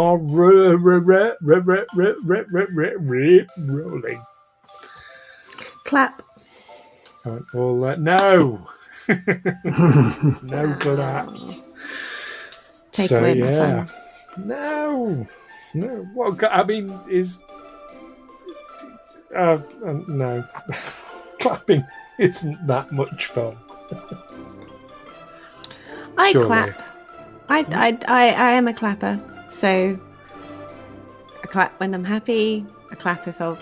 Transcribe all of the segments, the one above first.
are rolling. Clap. I went, well, no. No claps. Take away my fun. No. What I mean is, no. Clapping isn't that much fun. I Surely. clap. I am a clapper. So I clap when I'm happy. I clap if I'll.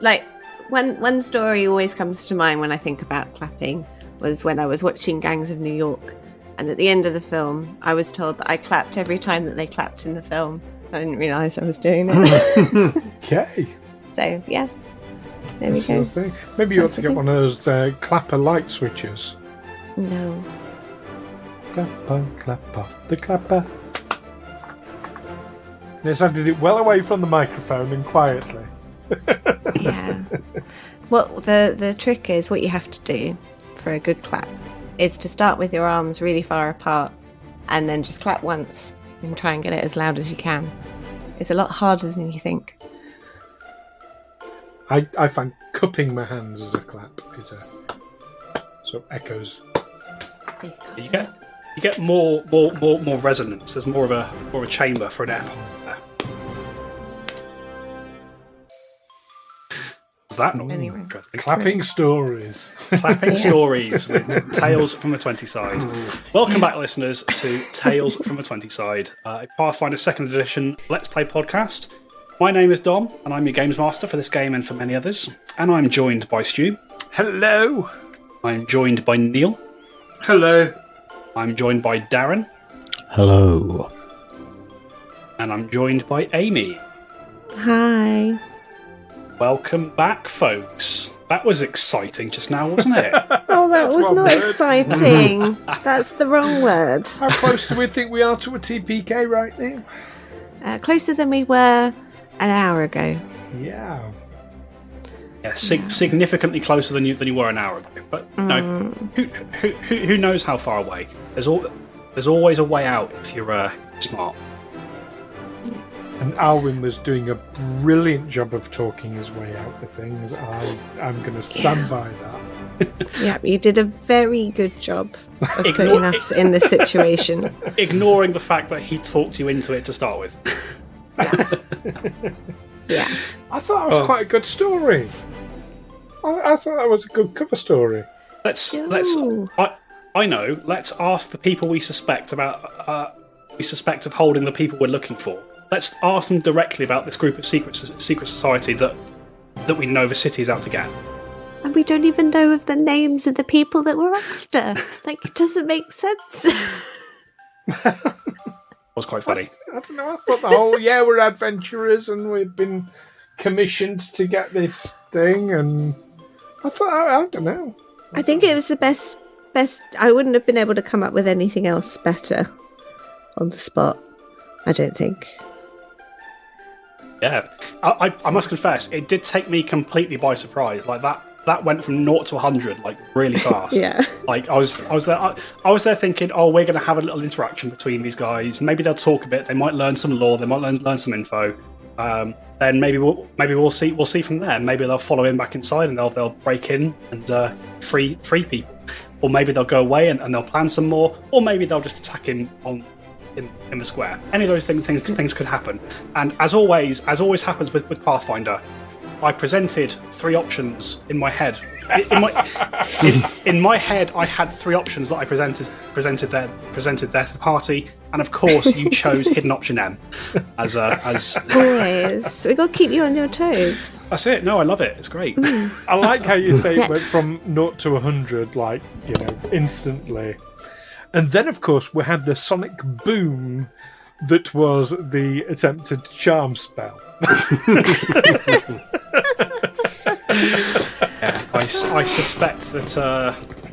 Like one story always comes to mind when I think about clapping was when I was watching Gangs of New York, and at the end of the film, I was told that I clapped every time that they clapped in the film. I didn't realise I was doing it. Okay. So yeah, there we go. Thing. Maybe you ought to get one of those clapper light switches. No. Clap on, clap off the clapper. Yes, I did it well away from the microphone and quietly. Yeah. Well, the trick is what you have to do for a good clap is to start with your arms really far apart and then just clap once and try and get it as loud as you can. It's a lot harder than you think. I find cupping my hands as a clap is so echoes. You get more resonance. There's more of a chamber for an air there. Was that not interesting? Clapping stories. Clapping stories with Tales from the 20 Side. Welcome back, listeners, to Tales from the 20 Side, a Pathfinder 2nd edition Let's Play podcast. My name is Dom, and I'm your games master for this game and for many others. And I'm joined by Stu. Hello. I'm joined by Neil. Hello. I'm joined by Darren. Hello. And I'm joined by Amy. Hi. Welcome back, folks. That was exciting just now, wasn't it? Oh, that was not exciting. That's the wrong word. How close do we think we are to a TPK right now? Closer than we were an hour ago. Yeah. Yeah, significantly closer than you were an hour ago. But no, who knows how far away? There's always a way out if you're smart. And Alwyn was doing a brilliant job of talking his way out of things. I'm going to stand by that. Yeah, you did a very good job of putting us in this situation. Ignoring the fact that he talked you into it to start with. Yeah. I thought it was quite a good story. I thought that was a good cover story. Let's ask the people we suspect of holding the people we're looking for. Let's ask them directly about this group of secret society that we know the city is out to get. And we don't even know of the names of the people that we're after. Like, it doesn't make sense. Was quite funny. I don't know. I thought the whole we're adventurers and we've been commissioned to get this thing, and I thought I don't know. I think it was the best. I wouldn't have been able to come up with anything else better on the spot. I don't think. Yeah, I must confess, it did take me completely by surprise. Like that went from 0 to 100 like really fast. Yeah. Like I was there thinking, oh, we're going to have a little interaction between these guys. Maybe they'll talk a bit. They might learn some lore. They might learn some info. Then maybe we'll see from there. Maybe they'll follow him back inside and they'll break in and free people. Or maybe they'll go away and they'll plan some more. Or maybe they'll just attack him in the square. Any of those things could happen. And as always happens with Pathfinder, I presented 3 options in my head. In my head, I had 3 options that I presented there to the party, and of course, you chose hidden option M as Always, we got to keep you on your toes. That's it. No, I love it. It's great. I like how you say it went from 0 to 100, like instantly. And then, of course, we had the sonic boom that was the attempted charm spell. I suspect that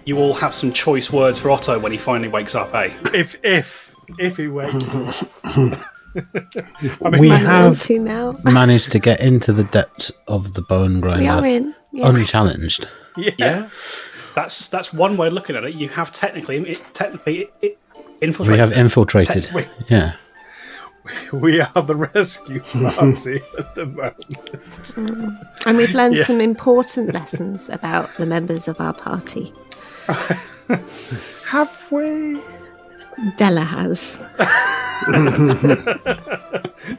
you all have some choice words for Otto when he finally wakes up, eh? If he wakes up. We have managed to get into the depths of the Bonegrinder. We are in. Yeah. Unchallenged. Yes. That's one way of looking at it. You have technically infiltrated. We have infiltrated. Yeah. We are the rescue party at the moment. And we've learned some important lessons about the members of our party. Have we? Della has.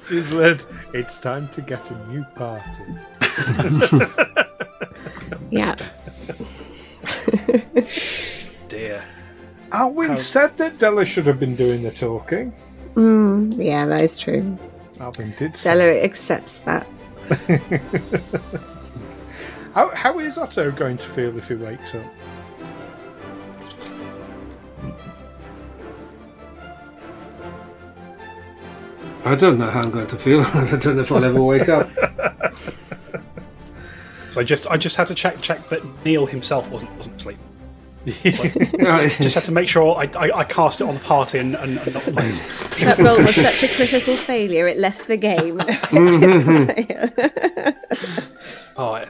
She's learned it's time to get a new party. Yeah. Dear. Alwyn said that Della should have been doing the talking. Yeah, that is true. Alwyn did say. Della accepts that. How is Otto going to feel if he wakes up? I don't know how I'm going to feel. I don't know if I'll ever wake up. So I just had to check that Neil himself wasn't asleep. So just had to make sure I cast it on the party and not played. That roll was such a critical failure, it left the game. Oh,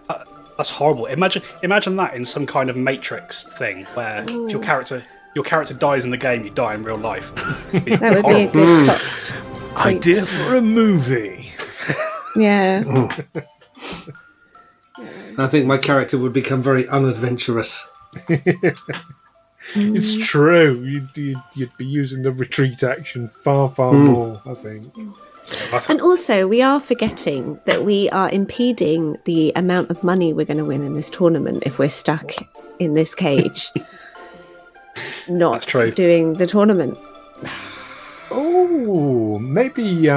that's horrible. Imagine that in some kind of Matrix thing where if your character dies in the game, you die in real life. That would be a good plot. Idea for a movie. Yeah. I think my character would become very unadventurous. It's true. You'd be using the retreat action far more, I think. And also, we are forgetting that we are impeding the amount of money we're going to win in this tournament if we're stuck in this cage. Not That's true. doing the tournament. Oh, maybe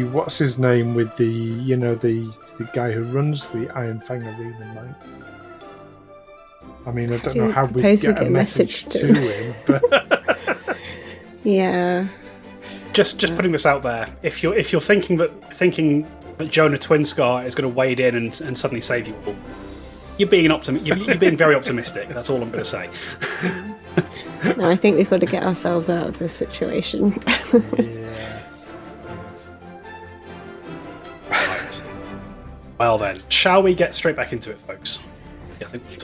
what's his name with the guy who runs the Iron Fang Arena, mate. I mean, I don't know how we get a message to him, but yeah. Just putting this out there. If you're thinking that Jonah Twinscar is going to wade in and suddenly save you all, you're being you're being very optimistic. That's all I'm going to say. No, I think we've got to get ourselves out of this situation. yes. Right. Well then, shall we get straight back into it, folks?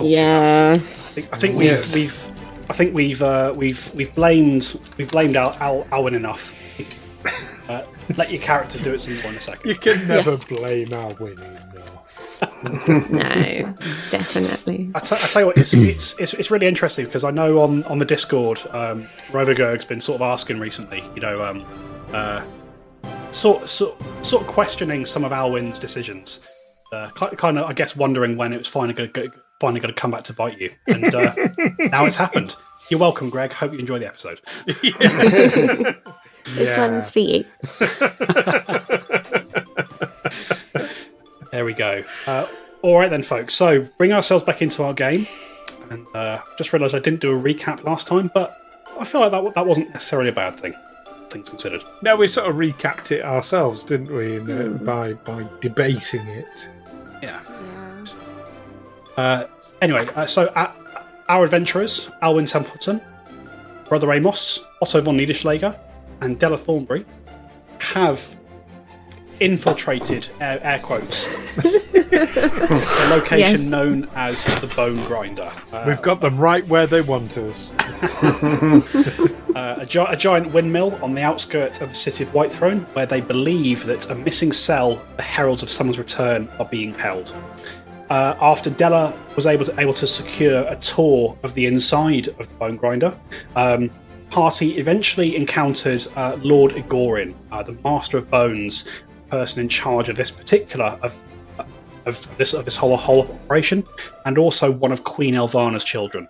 Yeah, I think we've talked I think we've blamed Alwyn enough. Let your character do it some more in a second. You can never blame Alwyn enough. No, definitely. I tell you what, it's really interesting because I know on the Discord, Rovergerg's been sort of asking recently, sort of questioning some of Alwyn's decisions, kind of I guess wondering when it was finally going to come back to bite you, and now it's happened. You're welcome, Greg. Hope you enjoy the episode. This one's for you. There we go. All right then, folks. So bring ourselves back into our game, and just realised I didn't do a recap last time, but I feel like that wasn't necessarily a bad thing, things considered. No, we sort of recapped it ourselves, didn't we? By debating it. Yeah. Anyway, so our adventurers, Alwyn Templeton, Brother Amos, Otto von Niederschläger, and Della Thornbury, have infiltrated, air quotes, the location known as the Bonegrinder. We've got them right where they want us. A giant windmill on the outskirts of the city of Whitethrone, where they believe that a missing cell, the Heralds of Summer's Return, are being held. After Della was able to secure a tour of the inside of the Bonegrinder, party eventually encountered Lord Igorin, the Master of Bones, person in charge of this particular of this whole operation, and also one of Queen Elvana's children.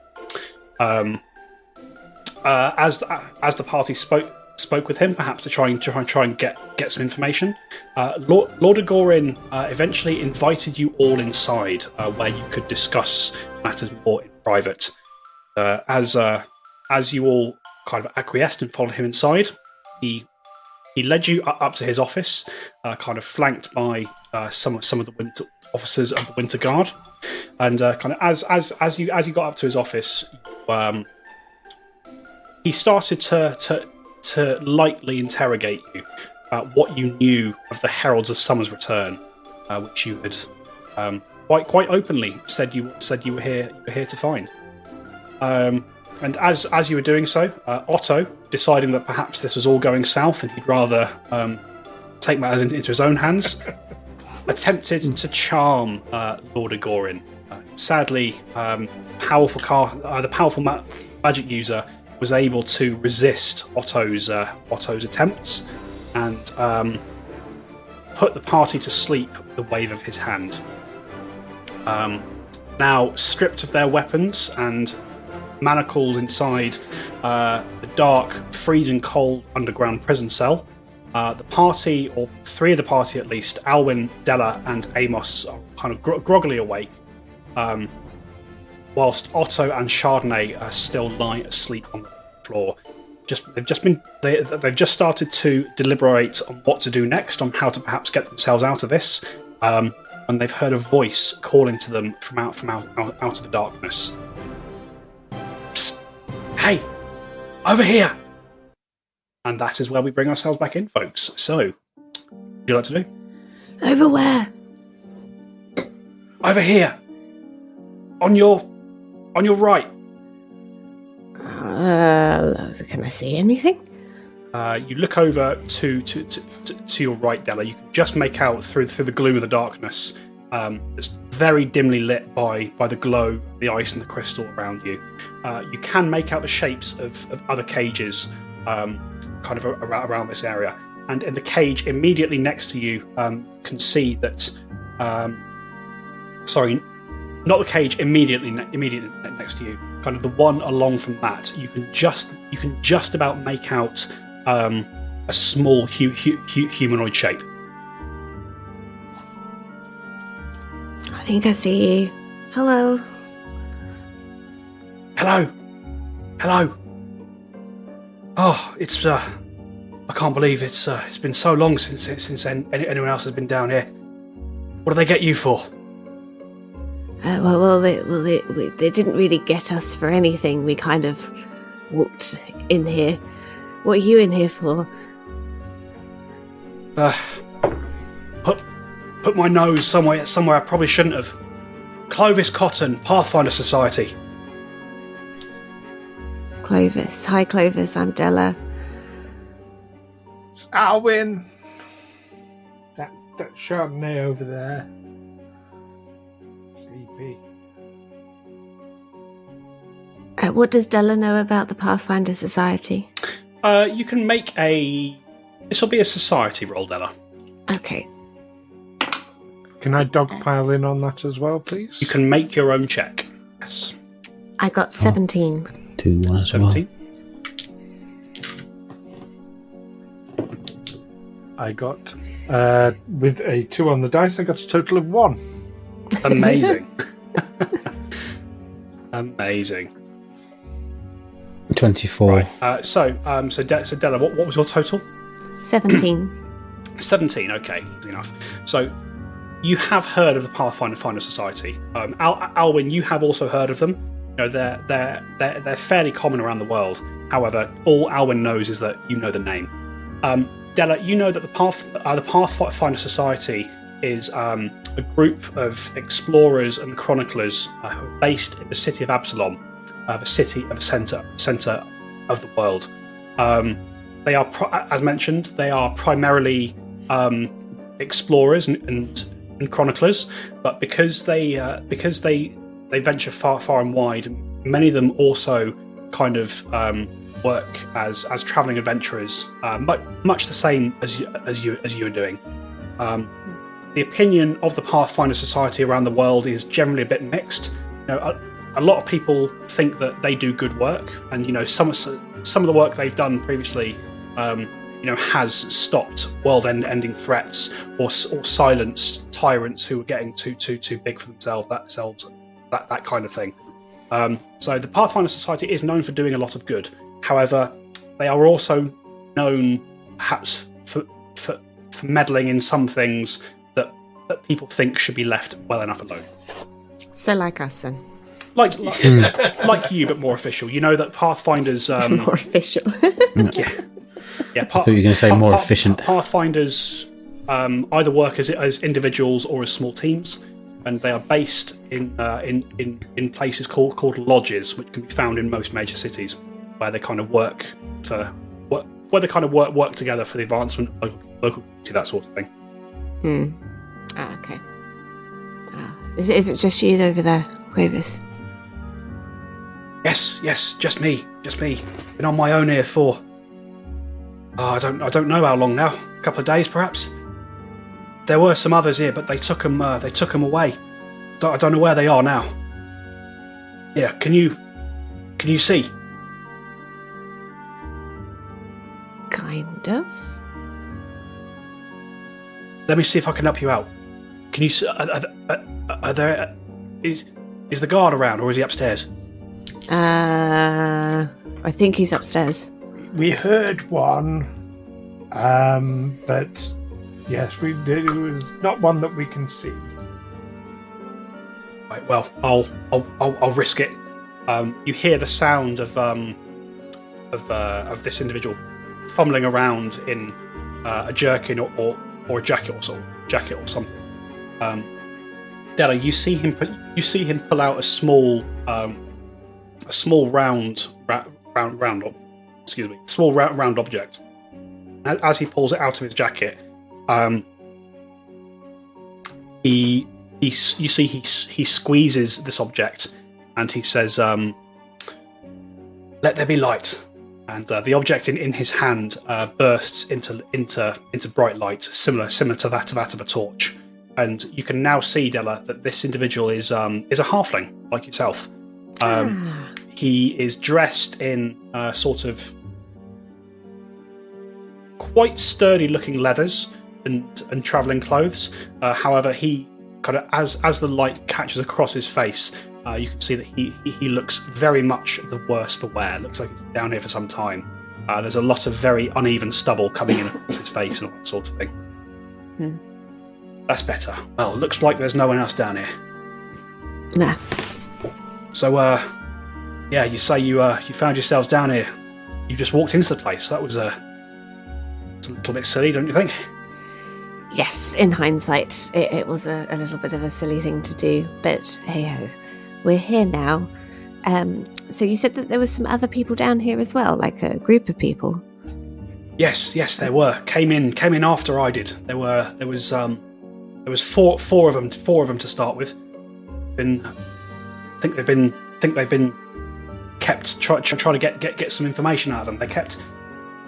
As the party spoke with him, perhaps to try and get some information, Lord Igorin eventually invited you all inside, where you could discuss matters more in private. As you all kind of acquiesced and followed him inside, he led you up to his office, kind of flanked by some of the officers of the Winter Guard, and kind of as you got up to his office, he started to lightly interrogate you about what you knew of the Heralds of Summer's Return, which you had quite openly said you were here to find. And as you were doing so, Otto, deciding that perhaps this was all going south and he'd rather take matters into his own hands, attempted to charm Lord Igorin. Sadly, the powerful magic user was able to resist Otto's attempts and put the party to sleep with the wave of his hand. Now, stripped of their weapons and manacled inside the dark, freezing cold underground prison cell, the party, or three of the party at least, Alwyn, Della, and Amos, are kind of groggily awake, whilst Otto and Chardonnay still lie asleep on the floor. They've just started to deliberate on what to do next, on how to perhaps get themselves out of this, and they've heard a voice calling to them from out of the darkness. Psst. Hey, over here! And that is where we bring ourselves back in, folks. So, what would you like to do? Over where? Over here. On your right. Can I see anything? You look over to your right, Della. You can just make out through the gloom of the darkness. It's very dimly lit by the glow, the ice, and the crystal around you. You can make out the shapes of other cages, kind of around this area. And in the cage immediately next to you, can see that. Sorry, not the cage immediately next to you. Kind of the one along from that. You can just about make out a small humanoid shape. I think I see you. Hello. Hello. Oh, it's I can't believe it's been so long since anyone else has been down here. What do they get you for? They didn't really get us for anything. We kind of walked in here. What are you in here for? Put my nose somewhere I probably shouldn't have. Clovis Cotton, Pathfinder Society. Clovis. Hi, Clovis. I'm Della. It's Alwyn. That Chardonnay over there. CP. What does Della know about the Pathfinder Society? You can make this will be a society roll, Della. Okay. Can I dogpile in on that as well, please? You can make your own check. Yes. I got 17. 2, 1 as 17. well. I got, with a 2 on the dice, I got a total of 1. Amazing. Amazing. 24. Right. So Della, what was your total? 17. 17. Okay, easy enough. So you have heard of the Pathfinder Society. Alwyn, you have also heard of them. You know, they're fairly common around the world. However, all Alwyn knows is that you know the name. Della, you know that the Pathfinder Society is a group of explorers and chroniclers who are based in the city of Absalom, the city of the centre of the world. They are, as mentioned, they are primarily explorers and chroniclers, but because they venture far and wide, many of them also kind of work as travelling adventurers, much the same as you are doing. The opinion of the Pathfinder Society around the world is generally a bit mixed. You know, a lot of people think that they do good work, and you know some of the work they've done previously, has stopped world-ending threats or silenced tyrants who are getting too big for themselves. That kind of thing. So the Pathfinder Society is known for doing a lot of good. However, they are also known perhaps for meddling in some things that people think should be left well enough alone. So like us then. Like you, but more official. You know that Pathfinders... more official. Yeah. I thought you were going to say more efficient. Pathfinders either work as individuals or as small teams. and they are based in places called lodges, which can be found in most major cities, where they kind of work together for the advancement of local community, that sort of thing. Okay. Is it just you over there, Clovis? Yes, just me. Been on my own here for I don't know how long now. A couple of days, perhaps. There were some others here, but they took them away. I don't know where they are now. Yeah, can you see? Kind of. Let me see if I can help you out. Can you see? Are there? Is the guard around, or is he upstairs? I think he's upstairs. We heard one, but yes, it was not one that we can see. Right. Well, I'll risk it. You hear the sound of this individual fumbling around in a jerkin or a jacket or something. Della, you see him pull out a small round object. As he pulls it out of his jacket, he squeezes this object, and he says, "Let there be light." And the object in his hand bursts into bright light, similar to that of a torch. And you can now see, Della, that this individual is a halfling like yourself. He is dressed in sort of quite sturdy-looking leathers and travelling clothes. However, he kind of as the light catches across his face, you can see that he looks very much the worse for wear. Looks like he's been down here for some time. There's a lot of very uneven stubble coming in across his face and all that sort of thing. That's better. Well, looks like there's no one else down here. Nah. So, yeah, you say you found yourselves down here. You just walked into the place. That was a little bit silly, don't you think? Yes, in hindsight, it was a little bit of a silly thing to do, but hey-ho, we're here now. So you said that there were some other people down here as well, like a group of people? Yes, there were. Came in after I did. There was four of them to start with. Think they've been kept trying to get some information out of them.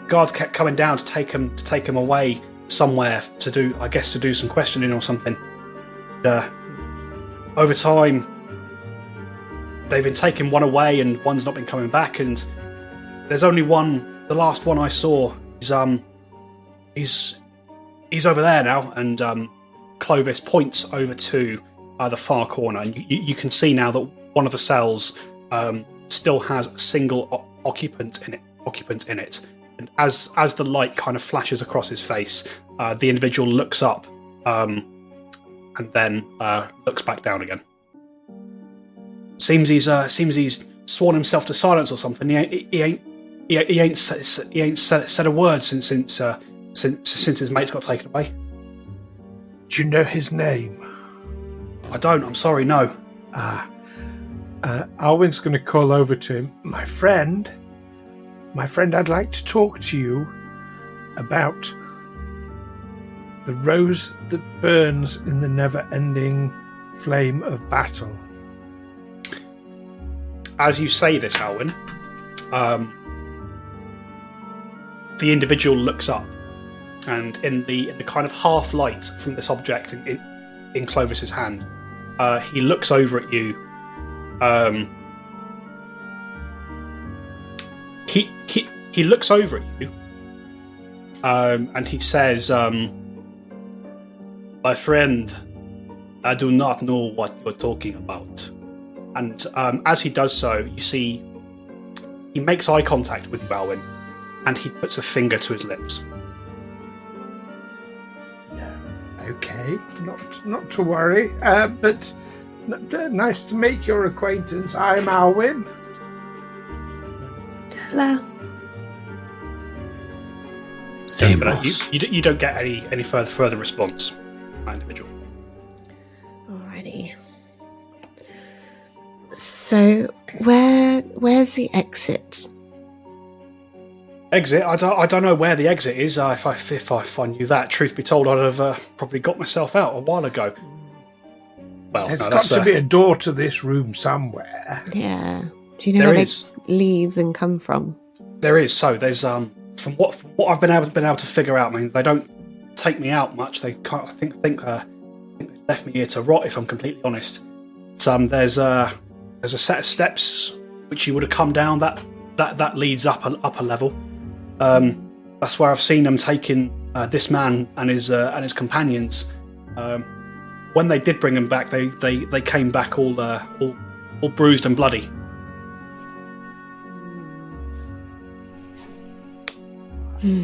Guards kept coming down to take them away somewhere to do some questioning or something. Over time, they've been taking one away and one's not been coming back. And there's only one. The last one I saw is he's over there now. And Clovis points over to the far corner, and you can see now that one of the cells still has a single occupant in it. And as the light kind of flashes across his face, the individual looks up and then looks back down again. Seems he's sworn himself to silence or something. He ain't said a word since his mate's got taken away. Do you know his name? I don't. I'm sorry. No. Alwyn's going to call over to him. My friend, I'd like to talk to you about the rose that burns in the never-ending flame of battle. As you say this, Alwyn, the individual looks up, and in the kind of half light from this object in Clovis's hand, he looks over at you. He looks over at you, and he says, "My friend, I do not know what you're talking about." And as he does so, you see he makes eye contact with you, Alwyn, and he puts a finger to his lips. Okay, not to worry, but nice to make your acquaintance. I'm Alwyn. Hello. You don't get any further response from that individual. Alrighty. So, where's the exit? Exit? I don't know where the exit is. If I knew that, truth be told, I'd have probably got myself out a while ago. Well, there's got to be a door to this room somewhere. Yeah. Do you know where they leave and come from? There is. So there's from what I've been able to figure out. I mean, they don't take me out much. They I think they left me here to rot. If I'm completely honest. There's a set of steps which you would have come down that leads up a level. That's where I've seen them taking this man and his companions. When they did bring him back, they came back all bruised and bloody.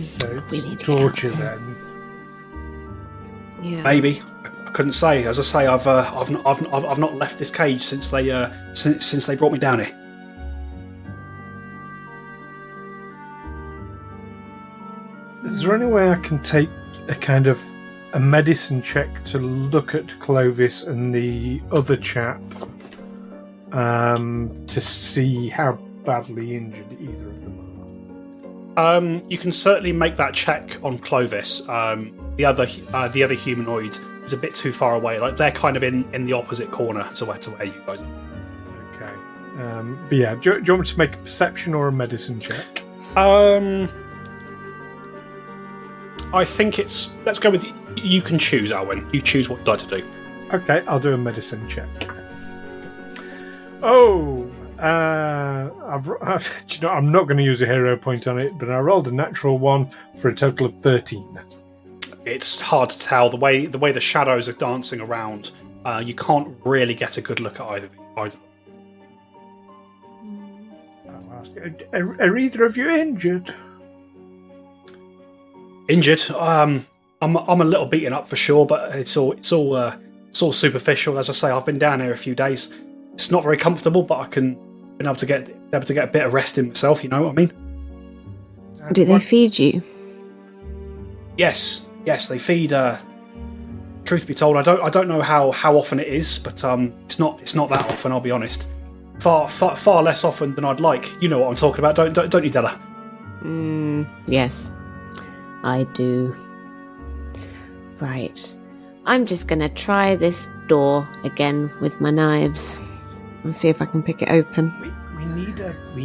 So it's torture then. Yeah. Maybe. I couldn't say. As I say, I've not left this cage since they brought me down here. Is there any way I can take a kind of a medicine check to look at Clovis and the other chap to see how badly injured either of them are? You can certainly make that check on Clovis. The other humanoid is a bit too far away. Like they're kind of in the opposite corner to where you guys are. Okay. But yeah, do you want me to make a perception or a medicine check? I think let's go with you can choose, Alwyn. You choose what you'd like to do. Okay, I'll do a medicine check. Oh, I'm not going to use a hero point on it, but I rolled a natural 1 for a total of 13. It's hard to tell the way the shadows are dancing around. You can't really get a good look at either. I'll ask, are either of you injured? Injured? I'm a little beaten up for sure, but it's all superficial. As I say, I've been down here a few days. It's not very comfortable, but been able to get a bit of rest in myself. You know what I mean? Do they feed you? Yes, they feed. Truth be told, I don't know how often it is, but it's not that often. I'll be honest. Far less often than I'd like. You know what I'm talking about, don't you, Della? Yes, I do. Right. I'm just going to try this door again with my knives and see if I can pick it open. We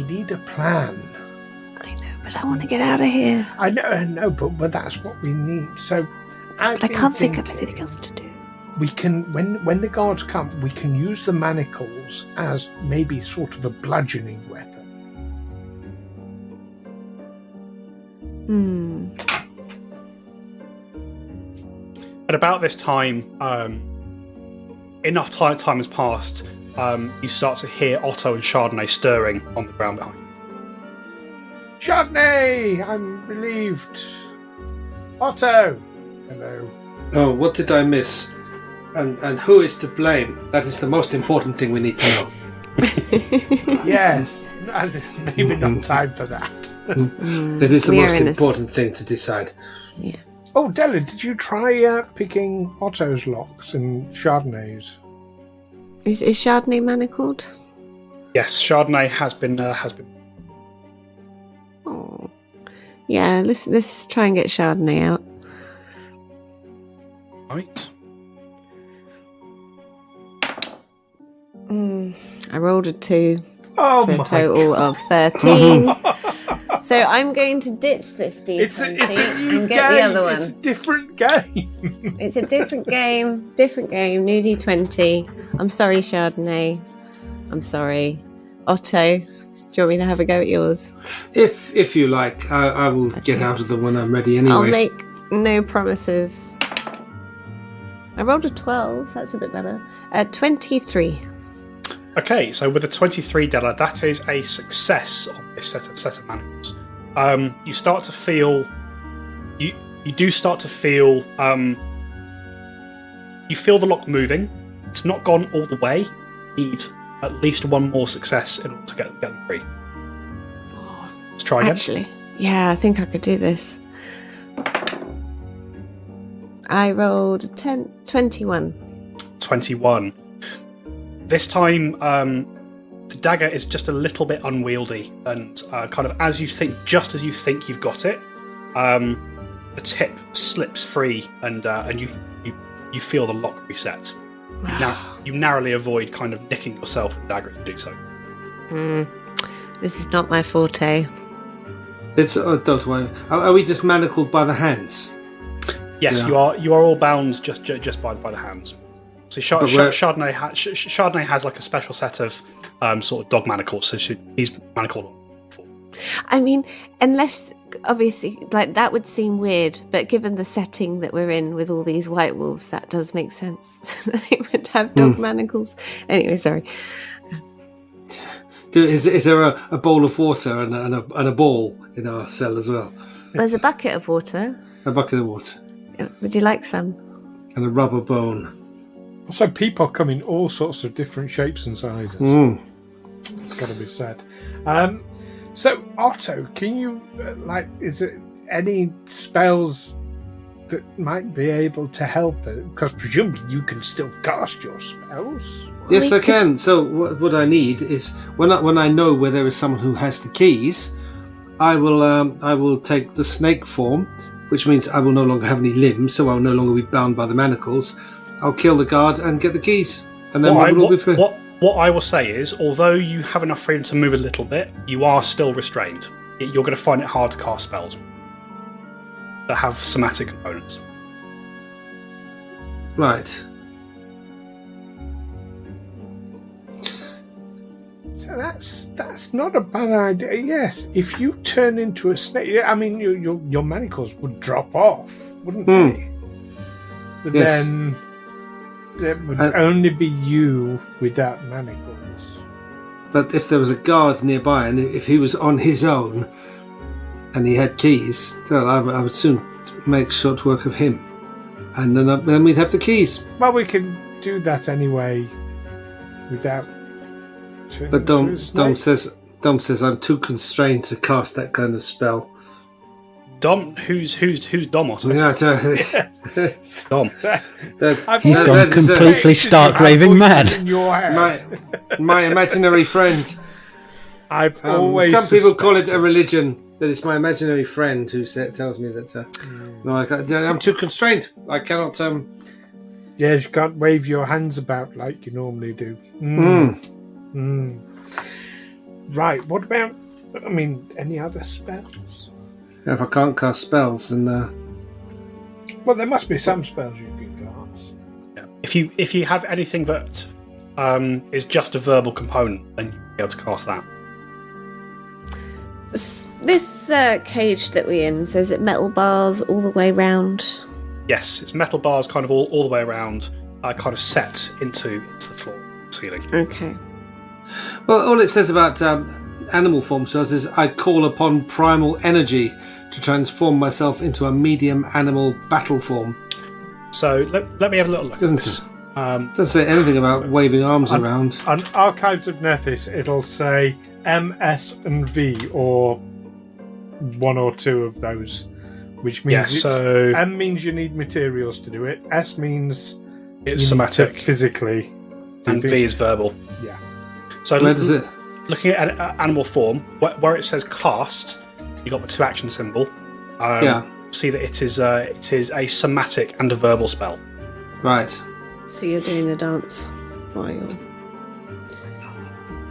need a plan. I know, but I want to get out of here. I know, but that's what we need. So I can't think of anything else to do. We can, when the guards come, we can use the manacles as maybe sort of a bludgeoning weapon. At about this time, enough time has passed. You start to hear Otto and Chardonnay stirring on the ground behind you. Chardonnay, I'm relieved. Otto, hello. Oh, what did I miss? And who is to blame? That is the most important thing we need to know. Yes, maybe not time for that. That is the most important thing to decide. Yeah. Oh, Della, did you try picking Otto's locks and Chardonnay's? Is Chardonnay manacled? Yes, Chardonnay has been. Oh, yeah. Let's try and get Chardonnay out. Right. I rolled a 2 for a total of 13. So I'm going to ditch this D20 it's a new and game. get the other one. It's a different game. It's a different game. New D20. I'm sorry, Chardonnay. I'm sorry. Otto, do you want me to have a go at yours? If you like, I will get out of the one I'm ready anyway. I'll make no promises. I rolled a 12. That's a bit better. 23. Okay, so with a 23, Della, that is a success on this set of manacles. You start to feel. You do start to feel. You feel the lock moving. It's not gone all the way. You need at least one more success in order to get them free. Let's try again. Actually, yeah, I think I could do this. I rolled a 21. 21. This time, the dagger is just a little bit unwieldy, and kind of as you think you've got it, the tip slips free, and you feel the lock reset. Now you narrowly avoid kind of nicking yourself with the dagger to do so. This is not my forte. It's don't worry. Are we just manacled by the hands? Yes, Yeah. you are all bound just by the hands. So Chardonnay has like a special set of sort of dog manacles, so he's manacled. I mean, unless obviously, like that would seem weird, but given the setting that we're in with all these white wolves, that does make sense. They would have dog manacles. Anyway, sorry. Is there a bowl of water and a ball in our cell as well? There's a bucket of water. A bucket of water. Would you like some? And a rubber bone. So people come in all sorts of different shapes and sizes. It's got to be said. So Otto, can you is it any spells that might be able to help it? Because presumably you can still cast your spells. Yes, I can. So what I need is when I know where there is someone who has the keys, I will take the snake form, which means I will no longer have any limbs, so I'll no longer be bound by the manacles. I'll kill the guard and get the keys, and then we'll all be free. What I will say is, although you have enough freedom to move a little bit, you are still restrained. You're going to find it hard to cast spells that have somatic components. Right. So that's not a bad idea. Yes, if you turn into a snake, I mean, your manacles would drop off, wouldn't they? But Yes. then it would only be you without manacles. But if there was a guard nearby, and if he was on his own, and he had keys, well, I would soon make short work of him, and then we'd have the keys. Well, we can do that anyway, without. But Dom says I'm too constrained to cast that kind of spell. Dom, who's Dom? Otto? Yeah, Dom. He's gone completely stark raving mad. In your head. My imaginary friend. I've always. Some people call it a religion. That it's my imaginary friend who tells me that. No, I'm too constrained. I cannot. Yeah, you can't wave your hands about like you normally do. Right. What about? I mean, any other spells? If I can't cast spells, then. Well, there must be some spells you can cast. Yeah. If you have anything that is just a verbal component, then you'll be able to cast that. This cage that we're in, so is it metal bars all the way round? Yes, it's metal bars kind of all the way around, kind of set into the floor, ceiling. Okay. Well, all it says about animal form spells is I call upon primal energy to transform myself into a medium animal battle form. So let me have a little look. Doesn't say anything about waving arms around. On Archives of Nethys, it'll say M, S, and V, or one or two of those, which means M means you need materials to do it. S means it's somatic, physically, and V is verbal. Yeah. So where does it? Looking at animal form, where it says cast, you got the 2 action symbol. See that it is a somatic and a verbal spell. Right. So you're doing a dance while you're...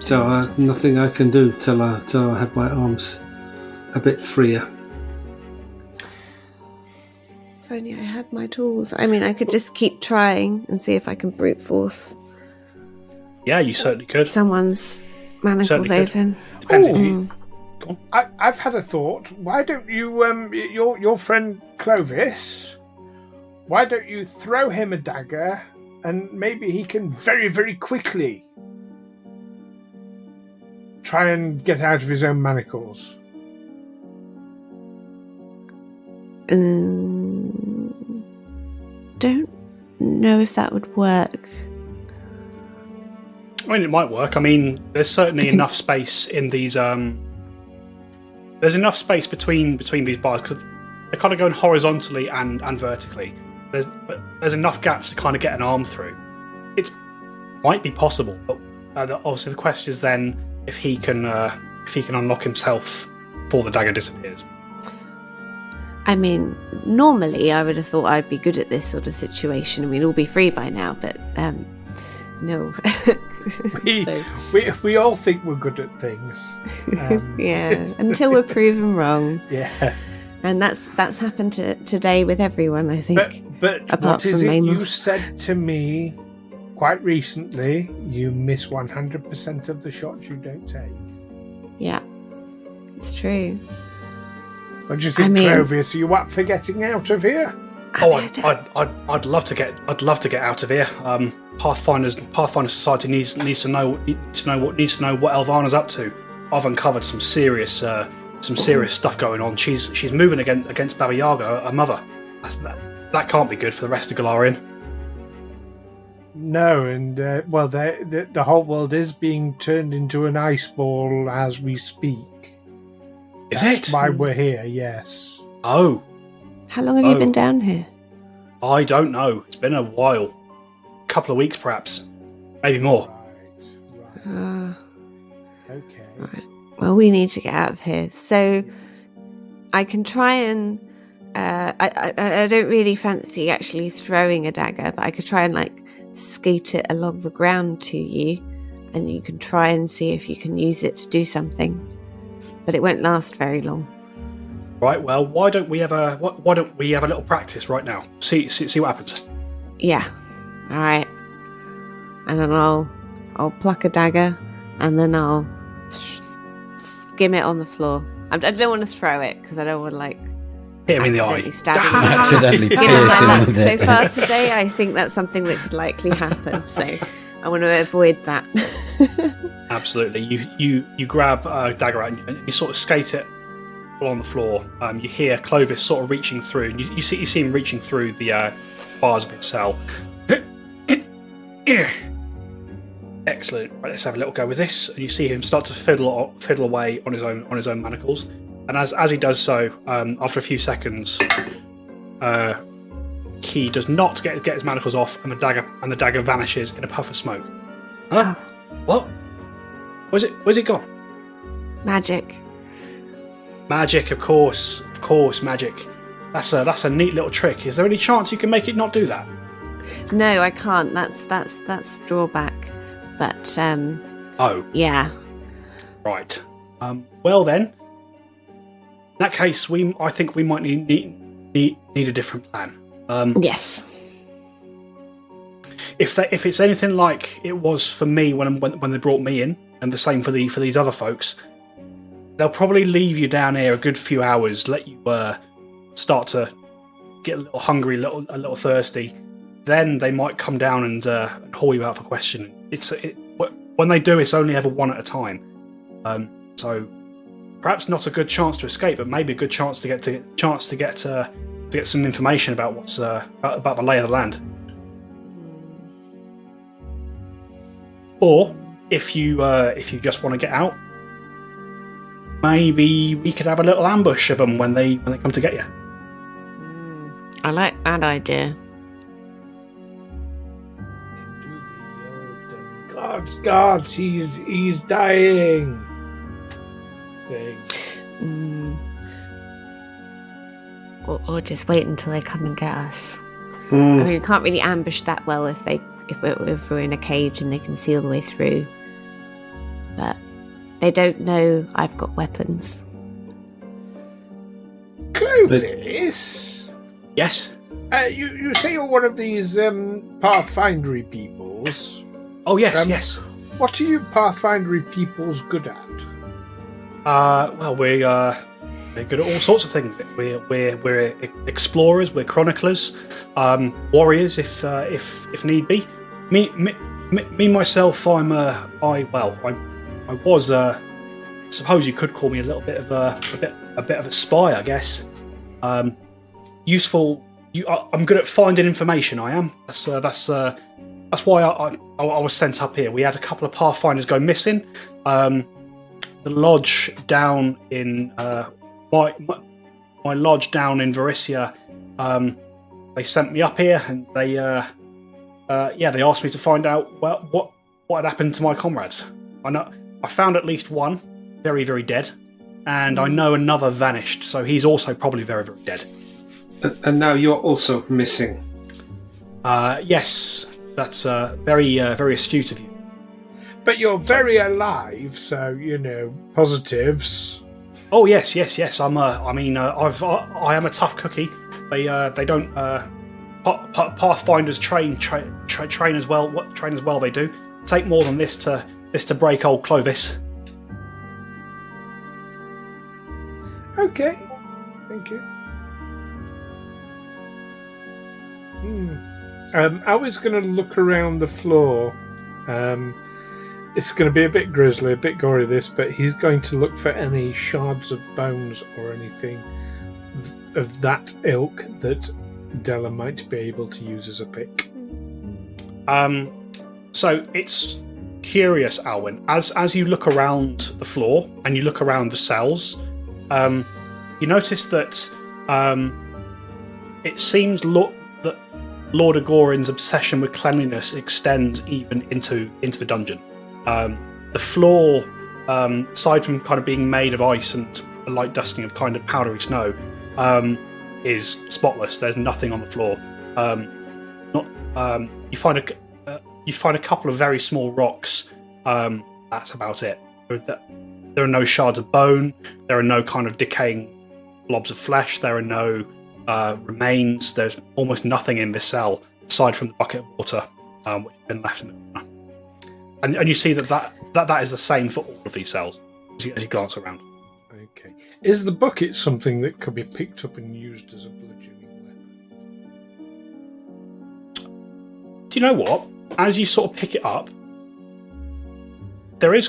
So nothing I can do till I have my arms a bit freer. If only I had my tools. I mean, I could just keep trying and see if I can brute force. Yeah, you certainly could. Someone's manacles open. Depends if you... Go on. I've had a thought. Why don't you, your friend Clovis, why don't you throw him a dagger and maybe he can very, very quickly try and get out of his own manacles? Don't know if that would work. I mean, it might work. I mean, there's certainly enough space in these. There's enough space between these bars because they're kind of going horizontally and vertically. There's enough gaps to kind of get an arm through. It might be possible, but Obviously, the question is then if he can unlock himself before the dagger disappears. I mean, normally I would have thought I'd be good at this sort of situation and we'd all be free by now, but no. We all think we're good at things. Yeah, until we're proven wrong. Yeah. And that's happened today with everyone, I think. But apart what is from it you Amos. said to me quite recently? You miss 100% of the shots you don't take. Yeah, it's true. What do you think, Clovis? Are you up for getting out of here? I'd love to get out of here. Pathfinder Society needs to know what Elvana's up to. I've uncovered some serious stuff going on. She's moving against Baba Yaga, her mother. That can't be good for the rest of Galarian. No, and the whole world is being turned into an ice ball as we speak. That's why we're here, yes. Oh. How long have you been down here? I don't know. It's been a while. A couple of weeks, perhaps. Maybe more. Right. Okay. Right. Well, we need to get out of here. So I can try and... I don't really fancy actually throwing a dagger, but I could try and skate it along the ground to you, and you can try and see if you can use it to do something. But it won't last very long. Right. Well, why don't we have a little practice right now? See what happens. Yeah. All right. And then I'll pluck a dagger, and then I'll skim it on the floor. I don't want to throw it because I don't want to hit him in the eye. Accidentally pierce him with it. So far today, I think that's something that could likely happen. So I want to avoid that. Absolutely. You grab a dagger out and you sort of skate it along the floor. You hear Clovis sort of reaching through. You see him reaching through the bars of his cell. Excellent. Right, let's have a little go with this. And you see him start to fiddle away on his own manacles. And as he does so, after a few seconds, he does not get his manacles off, and the dagger vanishes in a puff of smoke. Huh? What? Where's it gone? Magic. Magic, of course, magic. That's a neat little trick. Is there any chance you can make it not do that? No, I can't. That's drawback. But oh, yeah. Right. Well then, in that case, I think we might need a different plan. Yes. If it's anything like it was for me when they brought me in, and the same for these other folks, they'll probably leave you down here a good few hours, let you start to get a little hungry, a little thirsty. Then they might come down and haul you out for questioning. When they do, it's only ever one at a time. So perhaps not a good chance to escape, but maybe a good chance to get some information about what's about the lay of the land. Or if you just want to get out, maybe we could have a little ambush of them when they come to get you. I like that idea. Gods, he's dying. Thing. Or just wait until they come and get us. I mean, we can't really ambush that well if we're in a cage and they can see all the way through. But they don't know I've got weapons. Clovis? Yes? You say you're one of these Pathfindery peoples. Oh, yes, yes. What are you Pathfindery peoples good at? Well, we're good at all sorts of things. We're explorers, we're chroniclers, warriors if need be. Me myself, I was suppose you could call me a little bit of a bit of a spy, I guess. Useful. I'm good at finding information. I am. That's why I was sent up here. We had a couple of Pathfinders go missing. The lodge down in my lodge down in Varissia, they sent me up here, and they asked me to find out what had happened to my comrades. I found at least one very, very dead, and I know another vanished, so he's also probably very, very dead. And now you're also missing. Yes, that's very, very astute of you. But you're very alive, so positives. Oh yes. I am a tough cookie. They don't. Pathfinders train as well. Train as well. They do take more than this to break old Clovis. Okay, thank you. I was going to look around the floor. It's going to be a bit grisly, a bit gory, this, but he's going to look for any shards of bones or anything of that ilk that Della might be able to use as a pick. So it's curious, Alwyn. As you look around the floor and you look around the cells, you notice that it seems that Lord Igorin's obsession with cleanliness extends even into the dungeon. The floor, aside from kind of being made of ice and a light dusting of kind of powdery snow, is spotless. There's nothing on the floor. You find a couple of very small rocks. That's about it. There are no shards of bone. There are no kind of decaying blobs of flesh. There are no remains. There's almost nothing in this cell aside from the bucket of water which has been left in the corner. And you see that is the same for all of these cells as you glance around. Okay. Is the bucket something that could be picked up and used as a bludgeoning weapon? Do you know what? As you sort of pick it up, there is,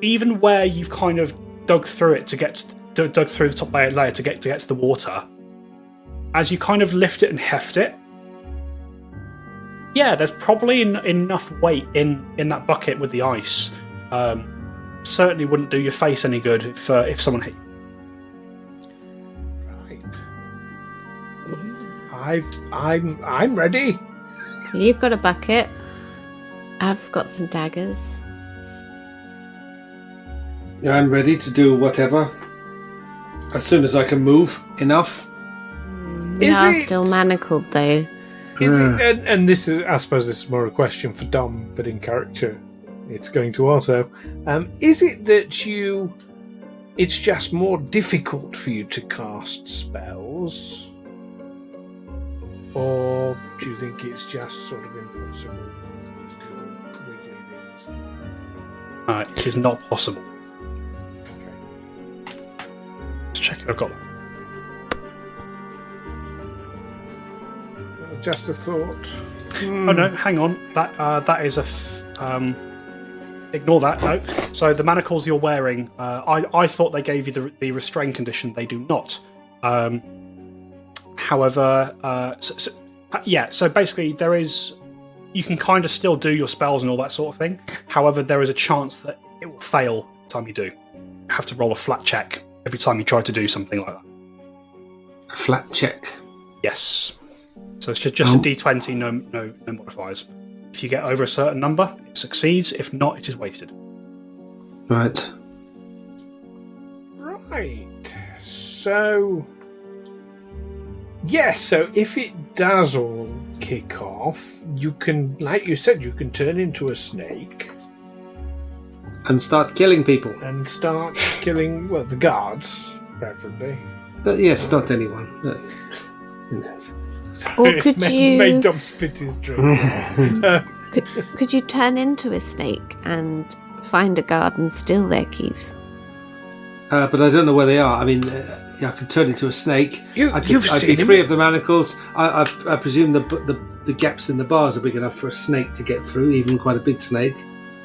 even where you've kind of dug through it dug through the top layer to get to the water, as you kind of lift it and heft it, yeah, there's probably enough weight in that bucket with the ice. Certainly wouldn't do your face any good if someone hit you. Right. I'm ready. You've got a bucket. I've got some daggers. Yeah, I'm ready to do whatever. As soon as I can move enough. We are still manacled, though. Is it, and this is, I suppose this is more a question for Dom, but in character, it's going to Otto. Is it that it's just more difficult for you to cast spells? Or do you think it's just sort of impossible? It is not possible. Okay. Let's check if I've got that. Just a thought. Oh no, hang on. That is ignore that. No. So the manacles you're wearing, I thought they gave you the restrain condition. They do not. However, so basically there is. You can kind of still do your spells and all that sort of thing. However, there is a chance that it will fail every time you do. You have to roll a flat check every time you try to do something like that. A flat check? Yes. So it's just a d20, no modifiers. If you get over a certain number, it succeeds. If not, it is wasted. Right. Right. So... yes, so if it does all kick off, you can, like you said, you can turn into a snake. And start killing people. And start killing, well, the guards, preferably. Yes, not anyone. Or could you... made Dom spit his drink. Could you turn into a snake and find a guard and steal their keys? But I don't know where they are. I mean... I could turn into a snake. I'd be free of the manacles. I presume the gaps in the bars are big enough for a snake to get through, even quite a big snake.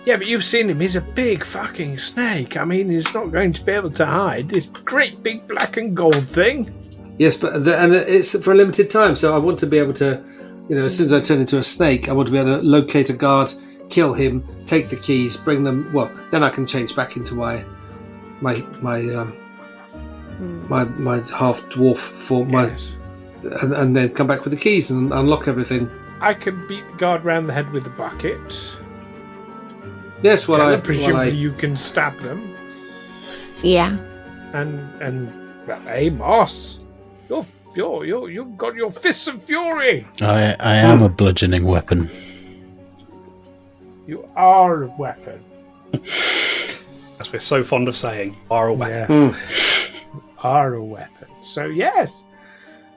Yeah, but you've seen him. He's a big fucking snake. I mean, he's not going to be able to hide. This great big black and gold thing. Yes, but and it's for a limited time, so I want to be able to, as soon as I turn into a snake, I want to be able to locate a guard, kill him, take the keys, bring them. Well, then I can change back into my half dwarf form, Yes. and then come back with the keys and unlock everything. I can beat the guard round the head with a bucket. Yes, presumably you can stab them. Yeah. And Amos, you've got your fists of fury. I am a bludgeoning weapon. You are a weapon. As we're so fond of saying, are a weapon. Yes. Are a weapon. So yes.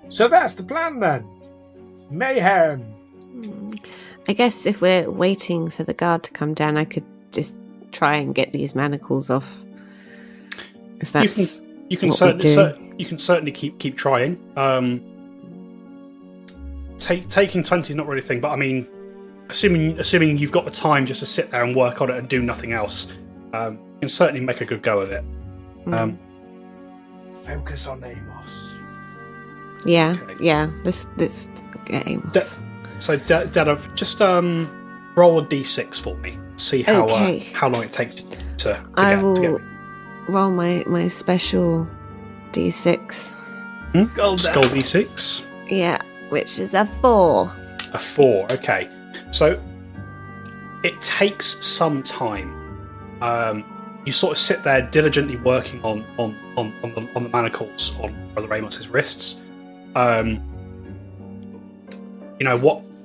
So that's the plan then. Mayhem. I guess if we're waiting for the guard to come down, I could just try and get these manacles off. If that's you can certainly keep trying. Taking 20 is not really a thing, but I mean, assuming you've got the time just to sit there and work on it and do nothing else, you can certainly make a good go of it. Focus on Amos. Yeah, Okay. yeah. Let's get Amos. So, Della, just roll a d6 for me. See how long it takes to I get. will roll my special d6. Skull d6. Yeah, which is a 4. A 4. Okay. So it takes some time. You sort of sit there diligently working on the manacles on Brother Amos's wrists.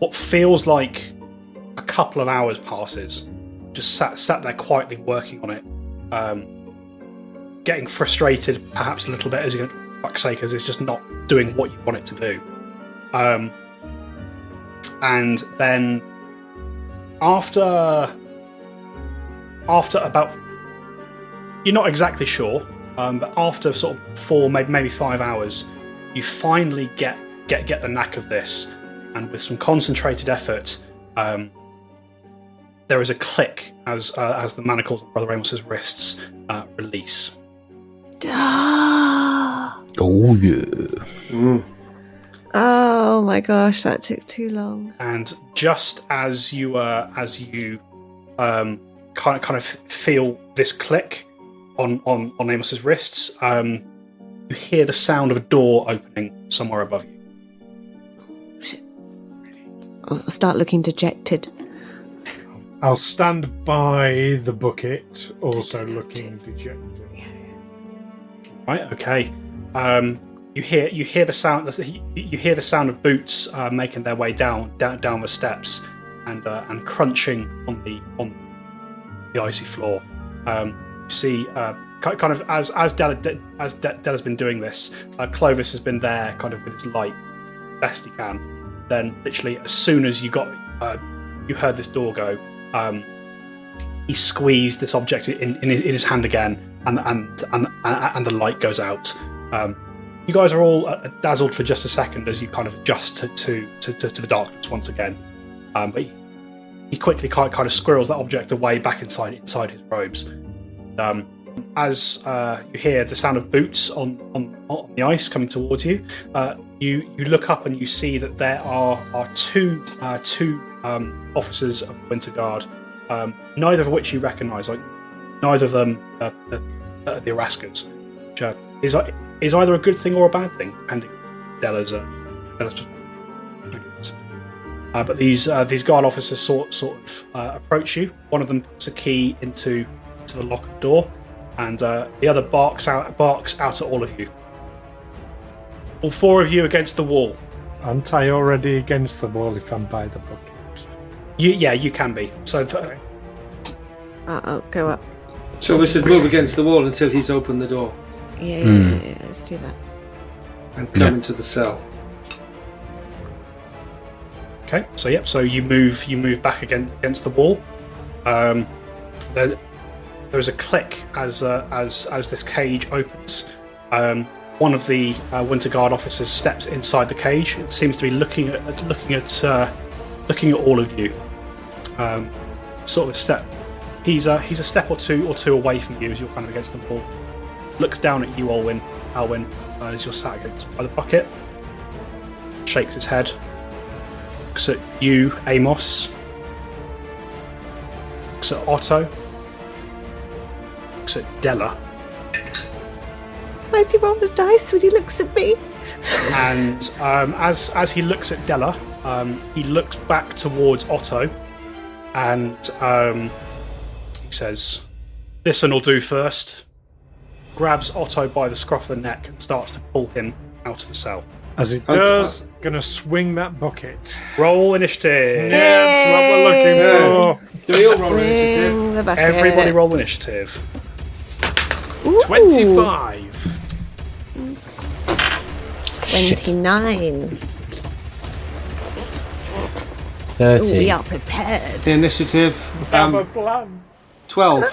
What feels like a couple of hours passes. Just sat there quietly working on it, getting frustrated perhaps a little bit as you go, fuck's sake, as it's just not doing what you want it to do. And then after about, you're not exactly sure, but after sort of 4, maybe 5 hours, you finally get the knack of this, and with some concentrated effort, there is a click as the manacles on Brother Amos's wrists release. Oh yeah. Oh my gosh, that took too long. And just as you kind of feel this click on Amos's wrists, you hear the sound of a door opening somewhere above you. I'll start looking dejected. I'll stand by the bucket, also looking dejected. Right. Okay. You hear the sound. You hear the sound of boots making their way down the steps, and crunching on the icy floor. You see, kind of as Della's been doing this, Clovis has been there, kind of with his light, best he can. Then, literally, as soon as you heard this door go, he squeezed this object in his hand again, and the light goes out. You guys are all dazzled for just a second as you kind of adjust to the darkness once again. But he quickly kind of squirrels that object away back inside his robes. As you hear the sound of boots on the ice coming towards you, you look up and you see that there are two officers of the Winter Guard, neither of which you recognise. Neither of them are the Araskans, which is either a good thing or a bad thing, depending on Della's but these guard officers sort of approach you. One of them puts a key into the locked door, and the other barks out at all of you. All 4 of you against the wall. Aren't I already against the wall if I'm by the bucket? You can be. So I'll go up. So we should move against the wall until he's opened the door Yeah, let's do that. and come into the cell. okay. So you move back against the wall. There's a click as this cage opens. One of the Winter Guard officers steps inside the cage. It seems to be looking at all of you. Sort of a step. He's a step or two away from you as you're kind of against the wall. Looks down at you, Alwyn, as you're sat against by the bucket. Shakes his head. Looks at you, Amos. Looks at Otto. Looks at Della. Why'd you roll the dice when he looks at me? And as he looks at Della, he looks back towards Otto, and He says, "This one will do first." Grabs Otto by the scruff of the neck and starts to pull him out of the cell. As it does, gonna swing that bucket. Roll initiative. Yeah, that's what we're looking for. Do we all roll initiative? Swing the bucket. Everybody roll initiative. Ooh, 25. 29. 30. Ooh, we are prepared. The initiative. Have a plan. 12.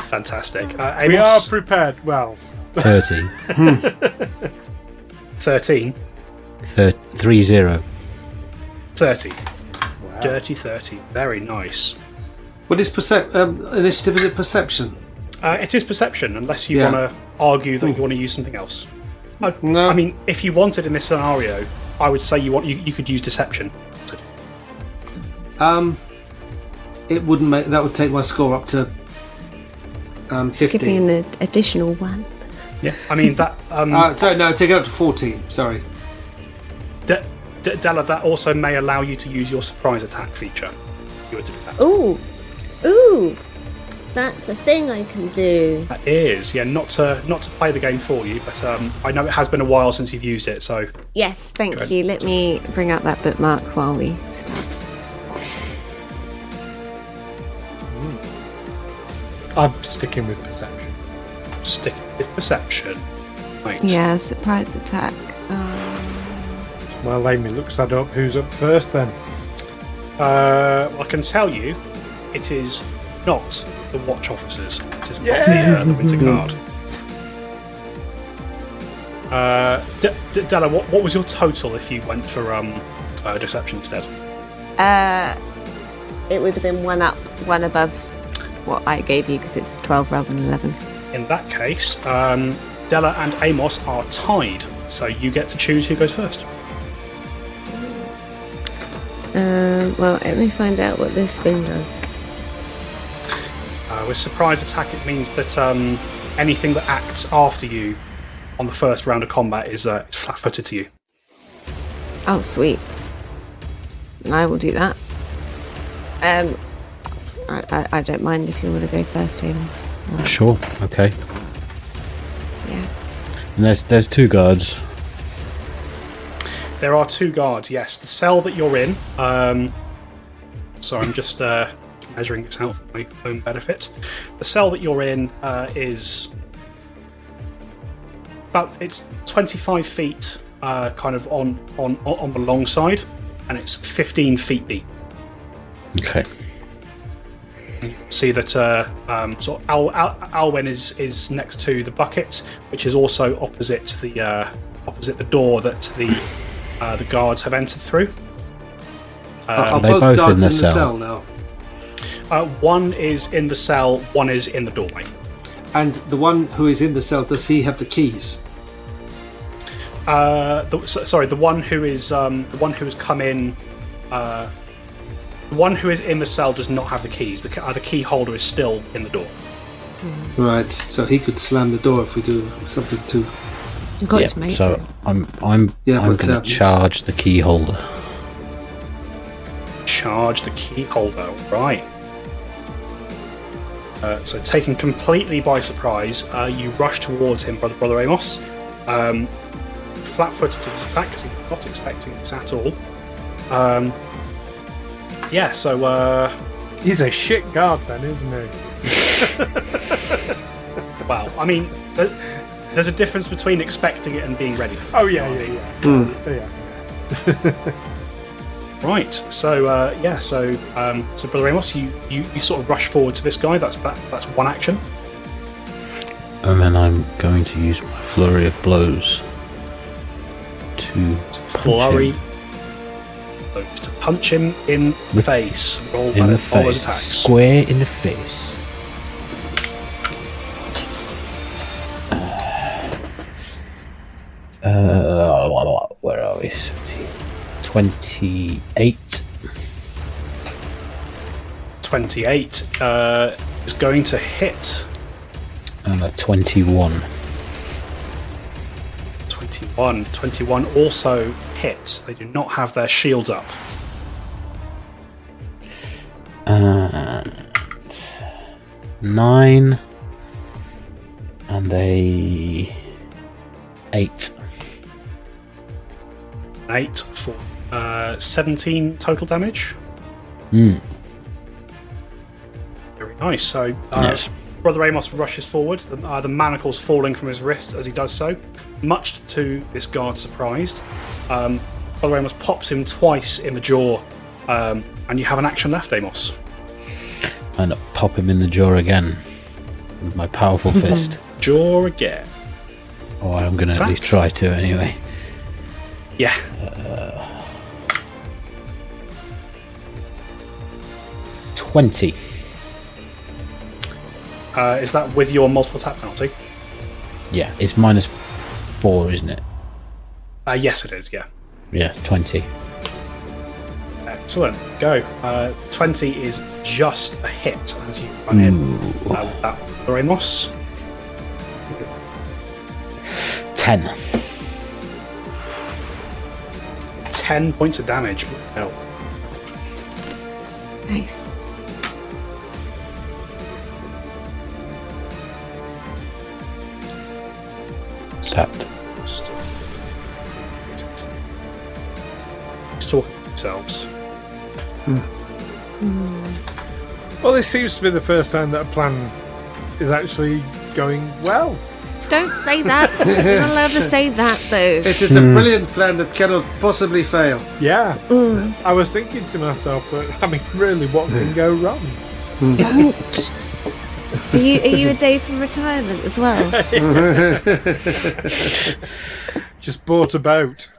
Fantastic. We are Amos, prepared. Well, 30. 13. 30. 30. wow. Dirty 30. Very nice. What is initiative? Is it perception? It is perception, unless you Yeah. want to argue that you want to use something else. No. I mean, if you wanted in this scenario, I would say you could use deception. It wouldn't make. That would take my score up to 15. Give me an additional one. Yeah, I mean that. Sorry, no, take it up to 14. Sorry. Della, that also may allow you to use your surprise attack feature. If you were to do that. Ooh, that's a thing I can do. That is, yeah, not to play the game for you, but I know it has been a while since you've used it, so Yes, thank Good. you. Let me bring up that bookmark while we start. I'm sticking with perception. stick with perception. Right. Yeah, surprise attack. Well, Amy looks that up. Who's up first then? I can tell you, it is not the watch officers. It is not the Winter Guard. Della, what was your total if you went for deception instead? It would have been one up, one above what I gave you because it's 12 rather than 11. In that case, Della and Amos are tied, so you get to choose who goes first. Well, let me find out what this thing does. With surprise attack, it means that anything that acts after you on the first round of combat is flat-footed to you. Oh, sweet. I will do that. I don't mind if you want to go first, Amos. Sure. Okay. Yeah. And there's two guards. There are two guards, yes. The cell that you're in, sorry, I'm just measuring this out for my own benefit. The cell that you're in is it's 25 feet kind of on the long side, and it's 15 feet deep. Okay. See that sort of Alwen is next to the bucket, which is also opposite the door that the guards have entered through. Are they both both guards in the cell? now? One is in the cell, one is in the doorway. And the one who is in the cell, does he have the keys? The one who has come in. The one who is in the cell does not have the keys. The key holder is still in the door. Right, so he could slam the door if we do something to. Got Yeah, his mate. so I'm Yeah, going but, to charge the key holder. Charge the key holder, right? So taken completely by surprise, you rush towards him, brother Amos. Flat-footed to this attack because he's not expecting this at all. Yeah, so He's a shit guard then, isn't he? well, I mean, there's a difference between expecting it and being ready. Oh yeah. Right. So so brother Amos, you sort of rush forward to this guy. That's one action. And then I'm going to use my flurry of blows to Flurry. To punch him in the face. Roll in the all those face, attacks. square in the face. Where are we? 28. 28 is going to hit. 21. 21. 21 also hits. They do not have their shields up. 9 and a 8. 8 for 17 total damage. Mm. Very nice. So, Yes. Brother Amos rushes forward, the manacles falling from his wrist as he does so, much to this guard's surprise. Brother Amos pops him twice in the jaw, and you have an action left, Amos. And pop him in the jaw again with my powerful fist. Jaw again. Or I'm going to at Attack. least try to anyway. Yeah. 20. Is that with your multiple attack penalty? Yeah, it's -4, isn't it? Yes, it is, yeah. Yeah, 20. Excellent. Go. 20 is just a hit as you run in with that, Brother Amos. 10. 10 points of damage. No. Nice. Tapped. Just talking to yourselves. Well, this seems to be the first time that a plan is actually going well. Don't say that. You're not allowed to say that, though. It is a brilliant plan that cannot possibly fail. Yeah. I was thinking to myself, but I mean, really, what can go wrong? Don't. Are you a day from retirement as well? Just bought a boat.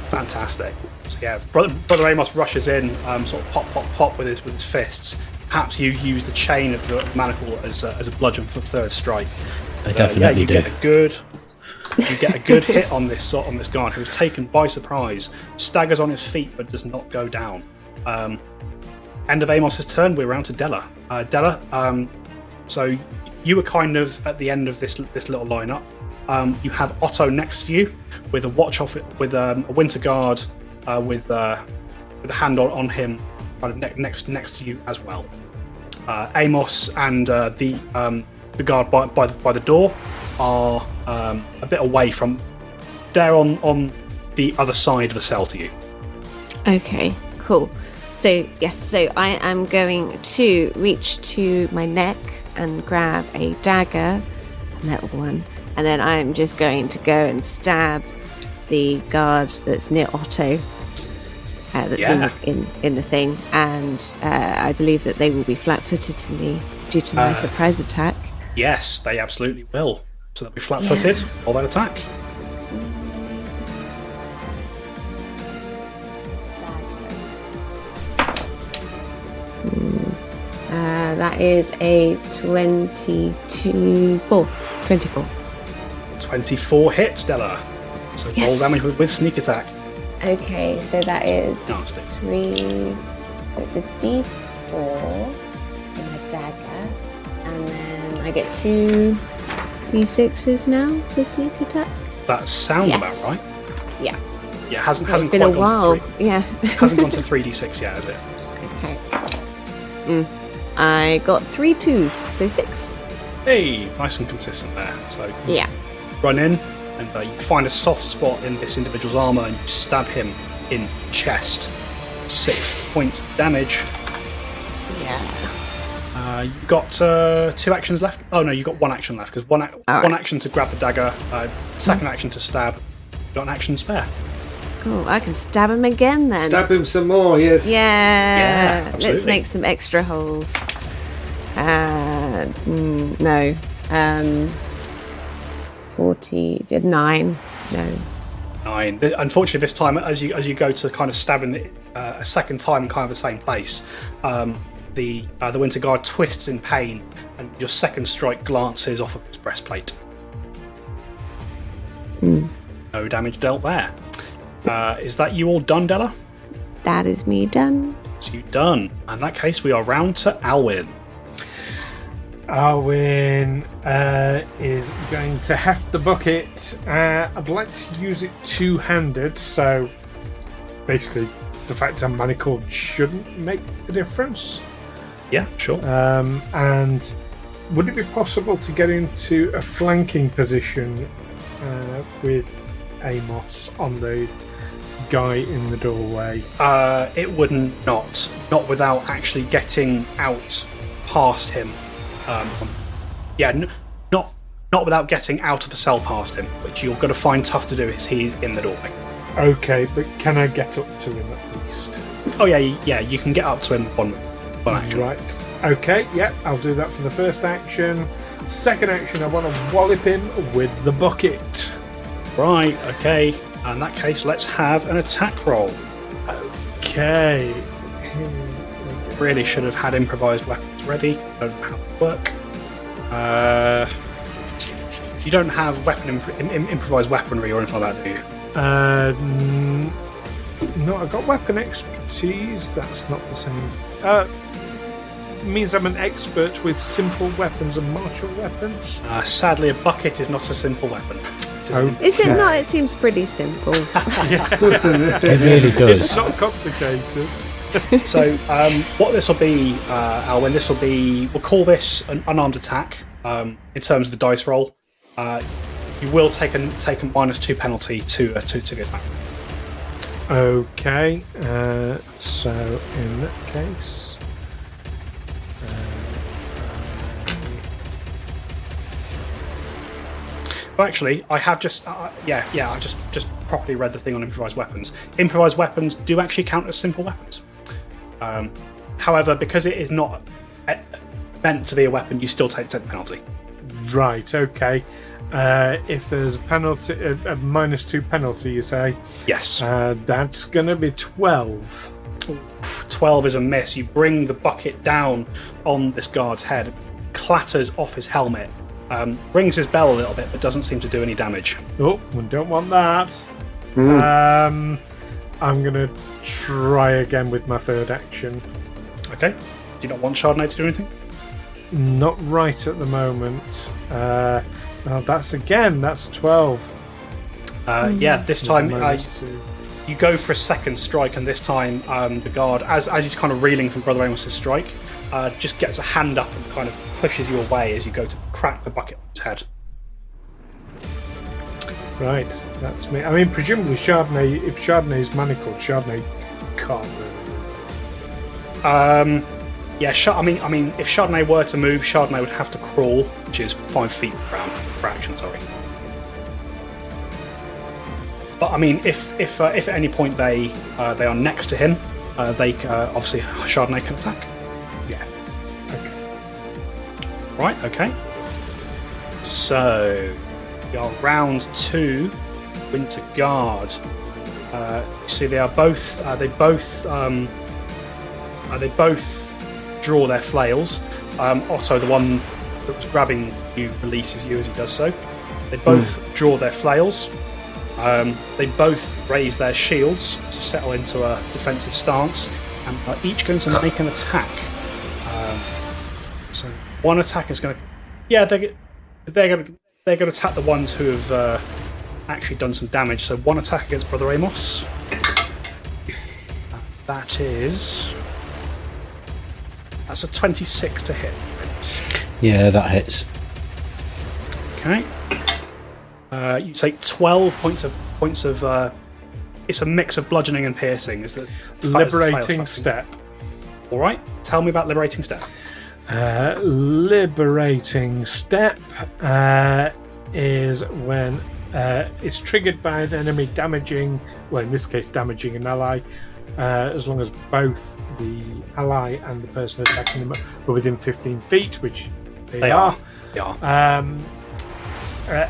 Fantastic. So yeah, Brother Amos rushes in, sort of pop with his fists. Perhaps you use the chain of the manacle as a bludgeon for the third strike. I definitely you do. get a good hit on this guard who is taken by surprise, staggers on his feet but does not go down. End of Amos's turn. We're around to Della. Della, so you were kind of at the end of this little lineup. You have Otto next to you with a watch off with a winter guard with a hand on him, kind of next to you as well. Amos and the guard by the door are a bit away from. They're on the other side of the cell to you. Okay, cool. So, yes, so I am going to reach to my neck and grab a dagger, metal one, and then I'm just going to go and stab the guard that's near Otto, that's in the thing, and I believe that they will be flat-footed to me due to my surprise attack. Yes, they absolutely will. So they'll be flat-footed, or they'll attack. That is a 24. 24 hits, Stella. So roll Yes. damage with sneak attack. Okay, so that is Nasty. 3. So it's a D4 and a dagger, and then I get 2 D6s now for sneak attack. That sounds Yes. about right. Yeah, Yeah, hasn't it's been quite a gone while. to 3. Yeah. Hasn't gone to 3d6 yet, has it? Okay. I got 3 2s, so 6. Hey, nice and consistent there. So Yeah. run in, and you find a soft spot in this individual's armor, and you stab him in the chest. 6 points of damage. Yeah. You've got 2 actions left. Oh no, you've got 1 action left because one action to grab the dagger, second action to stab. You've got an action spare. Oh, I can stab him again then. Stab him some more, yes. Yeah, Let's absolutely. make some extra holes. No. 9. No. 9. Unfortunately, this time, as you go to kind of stab him a second time in kind of the same place, the Winter Guard twists in pain, and your second strike glances off of his breastplate. No damage dealt there. Is that you all done, Della? That is me done. It's you done. In that case, we are round to Alwyn. Arwen is going to heft the bucket. I'd like to use it two-handed, so basically the fact I'm manacled shouldn't make a difference. Yeah, sure. And would it be possible to get into a flanking position with Amos on the guy in the doorway? It would not without actually getting out past him. Not without getting out of the cell past him, which you're going to find tough to do as he's in the doorway. Okay, but can I get up to him at least? Oh yeah, you can get up to him one action. Right. Okay, yeah, I'll do that for the first action. Second action, I want to wallop him with the bucket. Right, okay. In that case, let's have an attack roll. Okay. Really should have had improvised weapons ready. Don't know how they work. You don't have improvised weaponry or anything like that, do you? No, I've got weapon expertise. That's not the same. Means I'm an expert with simple weapons and martial weapons. Sadly, a bucket is not a simple weapon. Is it not? It seems pretty simple. It really does. It's not complicated. So, what this will be, Alwyn, this will be, we'll call this an unarmed attack in terms of the dice roll. You will take a -2 penalty to the attack. Okay, so in that case. Well, actually, I have just, I just properly read the thing on improvised weapons. Improvised weapons do actually count as simple weapons. However, because it is not meant to be a weapon, you still take the penalty. Right, okay. If there's a penalty, a -2 penalty, you say? Yes. That's going to be 12. 12 is a miss. You bring the bucket down on this guard's head, clatters off his helmet, rings his bell a little bit, but doesn't seem to do any damage. Oh, we don't want that. I'm going to try again with my third action. Okay. Do you not want Chardonnay to do anything? Not right at the moment. That's 12. Yeah, this time -2. you go for a second strike, and this time the guard, as he's kind of reeling from Brother Amos's strike, just gets a hand up and kind of pushes you away as you go to crack the bucket on its head. Right, that's me. I mean, presumably Chardonnay, if Chardonnay's manacled, Chardonnay can't move. Yeah, I mean, if Chardonnay were to move, Chardonnay would have to crawl, which is 5 feet per action. Sorry. But I mean, if at any point they are next to him, they obviously Chardonnay can attack. Yeah. Okay. Right. Okay. So, we are round 2. Winter Guard. You see, they both draw their flails. Otto, the one that was grabbing you, releases you as he does so. They both draw their flails. They both raise their shields to settle into a defensive stance, and are each going to make an attack. So one attack is going to, they're going to attack the ones who have actually done some damage. So one attack against Brother Amos. That's a 26 to hit. Yeah, that hits. Okay. You take 12 points of. It's a mix of bludgeoning and piercing. Is the liberating step? All right. Tell me about liberating step. Liberating step is when it's triggered by an enemy damaging, well, in this case, damaging an ally. As long as both the ally and the person attacking them are within 15 feet, which they are. They are.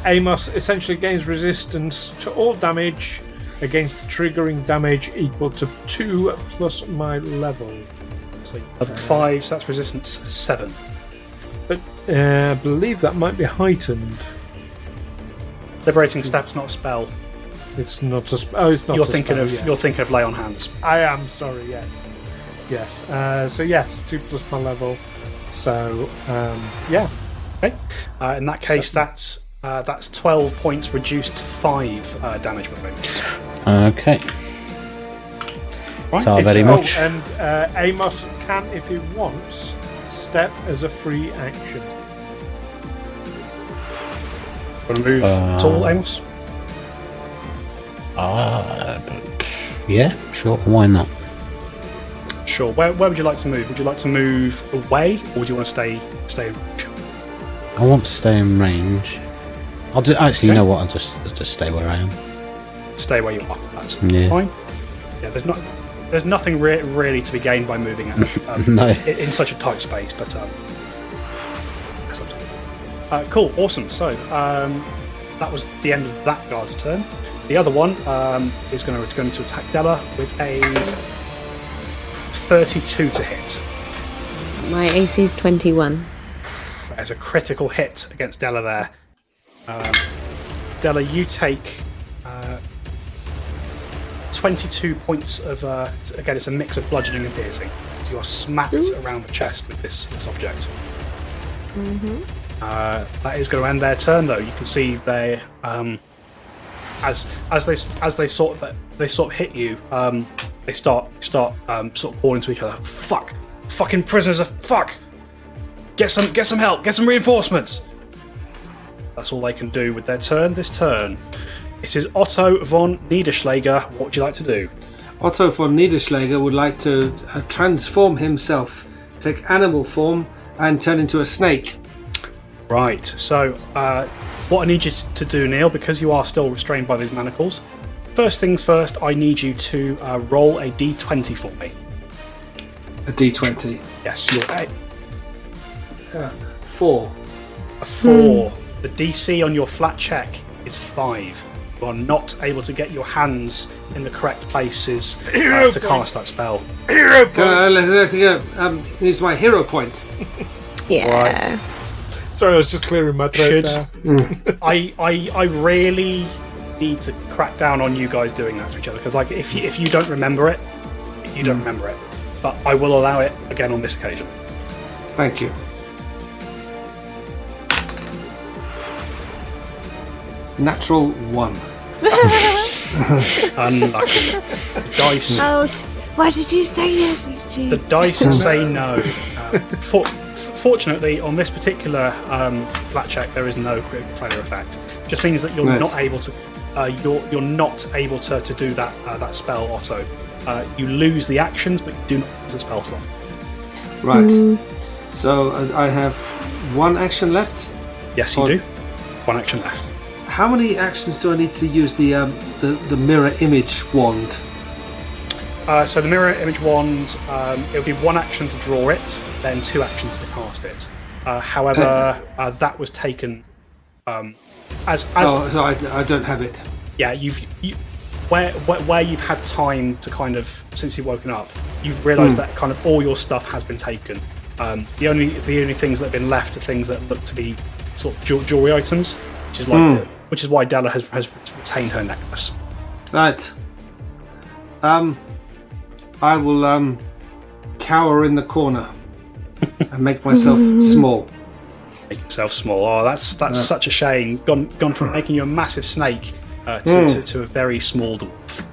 Amos essentially gains resistance to all damage against the triggering damage equal to 2 plus my level. So level 5, so that's resistance 7. But I believe that might be heightened. Liberating step's not a spell. It's not a spell. Oh, it's not. You're thinking of lay on hands. I am sorry. Yes. So yes, 2 plus my level. So, yeah. Okay. In that case, that's 12 points reduced to 5 damage with it. Okay. Right. So very much. And Amos can, if he wants, step as a free action. Want to move at all, Amos? Yeah, sure. Why not? Sure. Where would you like to move? Would you like to move away, or would you want to stay in range? I want to stay in range. I'll do. Actually, you know what? I'll just stay where I am. Stay where you are. That's Yeah. fine. Yeah. There's nothing really to be gained by moving out No. in such a tight space. But cool. Awesome. So that was the end of that guard's turn. The other one is going to attack Della with a 32 to hit. My AC is 21. There's a critical hit against Della there. Della, you take 22 points of... again, it's a mix of bludgeoning and piercing. So you are smacked around the chest with this object. Mm-hmm. That is going to end their turn, though. You can see they... As they sort of hit you, they start sort of calling to each other. Fucking prisoners are fuck. Get some help. Get some reinforcements. That's all they can do with their turn. This turn, it is Otto von Niederschläger. What would you like to do? Otto von Niederschläger would like to transform himself, take animal form, and turn into a snake. Right. So, what I need you to do, Neil, because you are still restrained by these manacles. First things first, I need you to roll a d20 for me. A d20. Yes, you're 4. a 4. The DC on your flat check is 5. You are not able to get your hands in the correct places to cast that spell. Hero Can I let it go? Use my hero point. Yeah. Right. Sorry, I was just clearing my throat Should there. I really need to crack down on you guys doing that to each other, because like if you don't remember it, you don't remember it. But I will allow it again on this occasion. Thank you. Natural 1. Unlucky. The dice. Oh, why did you say that, Richie? The dice say no. Fortunately, on this particular flat check, there is no critical failure effect. Just means that you're Nice. not able to. You're not able to do that spell, Otto. You lose the actions, but you do not lose the spell slot. Right. So I have 1 action left. Yes, you Or- do. 1 action left. How many actions do I need to use the mirror image wand? So the mirror image wand, it'll be 1 action to draw it, then 2 actions to cast it. However, that was taken as So I don't have it. yeah. Where you've had time to kind of since you've woken up, you've realised that kind of all your stuff has been taken. The only things that have been left are things that look to be sort of jewelry items, which is like which is why Della has retained her necklace. Right. I will cower in the corner and make myself small. Make yourself small. Oh, that's such a shame. Gone from making you a massive snake to a very small dwarf.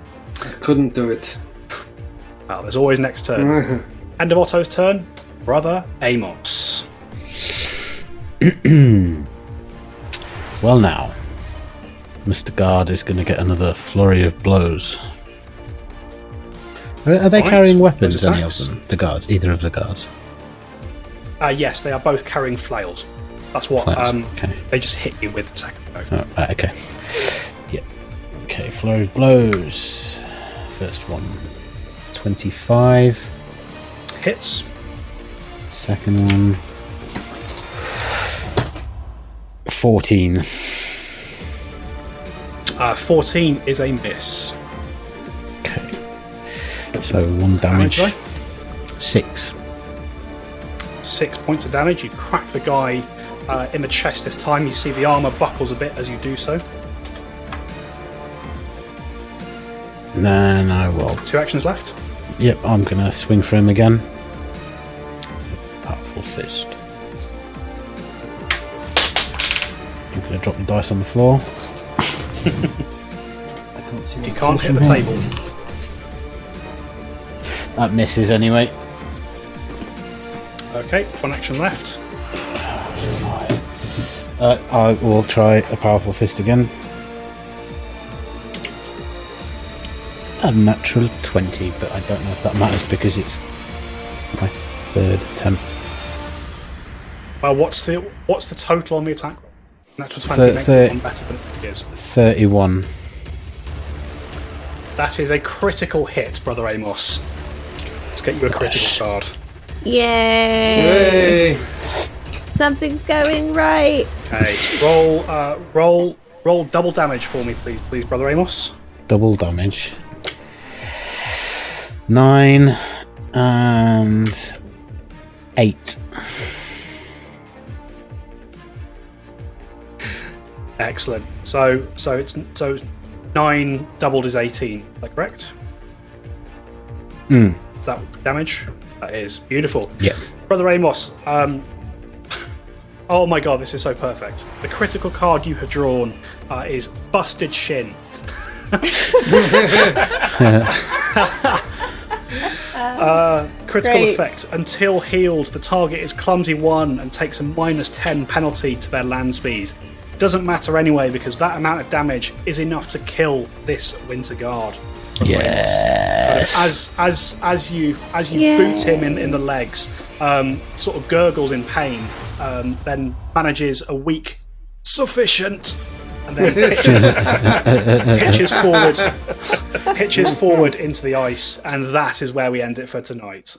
Couldn't do it. Well, there's always next turn. End of Otto's turn. Brother Amos. Well, now, Mr. Guard is going to get another flurry of blows. Are they Right. carrying weapons, Those any of attacks? them? The guards? Either of the guards? Yes, they are both carrying flails. That's what Flails, okay. they just hit you with a second ago. Oh, right, okay. Yep. Okay, flurry of blows. First one, 25. Hits. Second one, 14. 14 is a miss. Okay. So 1 damage. Right? 6. 6 points of damage. You crack the guy in the chest this time. You see the armour buckles a bit as you do so. Then I will. 2 actions left. Yep, I'm going to swing for him again. Powerful fist. I'm going to drop the dice on the floor. You can't hit the table. That misses anyway. Okay, one action left. I will try a powerful fist again. A natural 20, but I don't know if that matters because it's my third attempt. Well, what's the total on the attack roll? Natural 20 makes it one better than it is. 31. That is a critical hit, Brother Amos. Let's get you a critical card. Yay! Yay! Something's going right. Okay, roll double damage for me, please, Brother Amos. Double damage. 9 and 8. Excellent. So it's 9 doubled is 18. Is that correct? Is that damage? That is beautiful. Yeah. Brother Amos. Oh my God, this is so perfect. The critical card you have drawn is Busted Shin. Critical Great. effect. Until healed, the target is clumsy 1 and takes a -10 penalty to their land speed. Doesn't matter anyway because that amount of damage is enough to kill this Winter Guard. Yes. As you boot him in the legs, sort of gurgles in pain, then manages a weak sufficient, and then pitches forward into the ice, and that is where we end it for tonight.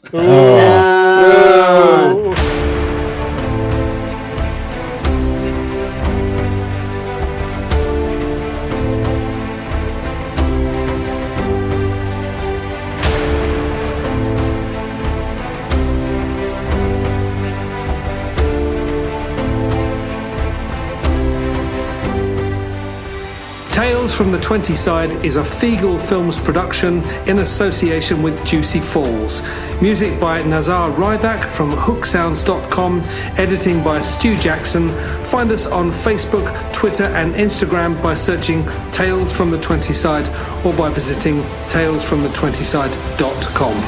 Tales from the 20 Side is a Feagle Films production in association with Juicy Falls. Music by Nazar Ryback from hooksounds.com. Editing by Stu Jackson. Find us on Facebook, Twitter and Instagram by searching Tales from the 20 Side or by visiting talesfromthe20side.com.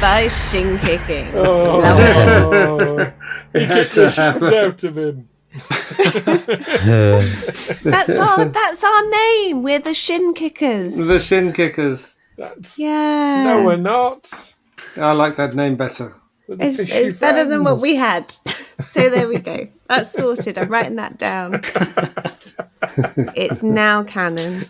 by shin kicking. Oh, he kicked the shit out of him. That's our name. We're the shin kickers. The shin kickers. Yeah. No, we're not. I like that name better. It's better than what we had. So there we go. That's sorted. I'm writing that down. It's now canon.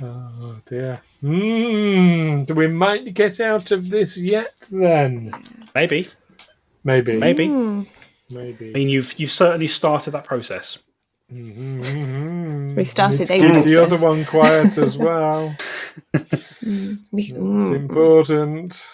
Oh dear. We might get out of this yet then. Maybe. I Maybe. mean, you've certainly started that process. We started Keep the other one quiet as well. It's important.